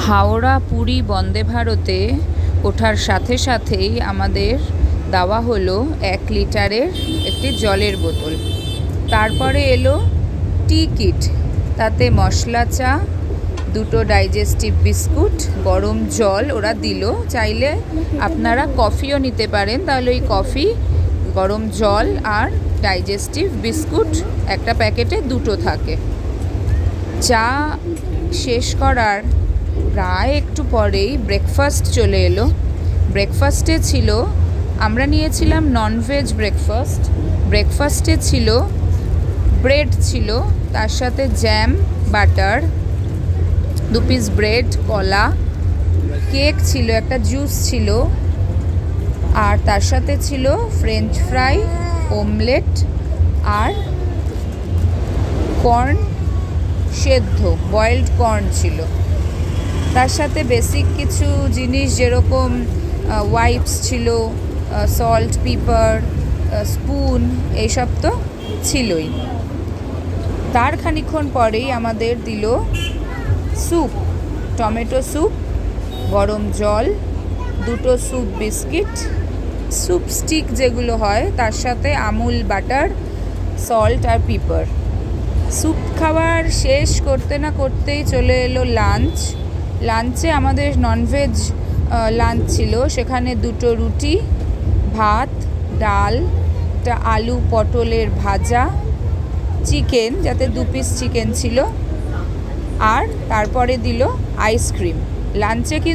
হাওড়া পুরী বন্দে ভারতে ওঠার সাথে সাথেই আমাদের দেওয়া হলো 1 লিটারের একটি জলের বোতল। তারপরে এলো টি কিট, তাতে মশলা চা, 2টো ডাইজেস্টিভ বিস্কুট, গরম জল ওরা দিল। চাইলে আপনারা কফিও নিতে পারেন, তাহলে ওই কফি, গরম জল আর ডাইজেস্টিভ বিস্কুট একটা প্যাকেটে 2টো থাকে। চা শেষ করার প্রায় একটু পরেই ব্রেকফাস্ট চলে এলো। ব্রেকফাস্টে ছিল, আমরা নিয়েছিলাম ননভেজ ব্রেকফাস্ট। ব্রেকফাস্টে ছিল ব্রেড, ছিল তার সাথে জ্যাম, বাটার, 2 পিস ব্রেড, কলা, কেক ছিল, একটা জুস ছিল, আর তার সাথে ছিল ফ্রেঞ্চ ফ্রাই, অমলেট আর কর্ন সেদ্ধ, বয়েলড কর্ন ছিল। তার সাথে বেসিক কিছু জিনিস যেরকম ওয়াইপস ছিল, সল্ট, পেপার, স্পুন, এইসব তো ছিলই। তার খানিকক্ষণ পরেই আমাদের দিল স্যুপ, টমেটো স্যুপ, গরম জল, 2টো স্যুপ বিস্কিট, স্যুপ স্টিক যেগুলো হয়, তার সাথে আমুল বাটার, সল্ট আর পেপার। স্যুপ খাবার শেষ করতে না করতেই চলে এলো লাঞ্চ। লাঞ্চে আমাদের ননভেজ লাঞ্চ ছিল। সেখানে 2টো রুটি, ভাত, ডাল, একটা আলু পটলের ভাজা, চিকেন, যাতে 2 পিস চিকেন ছিল, আর তারপরে দিল আইসক্রিম। লাঞ্চে কিন্তু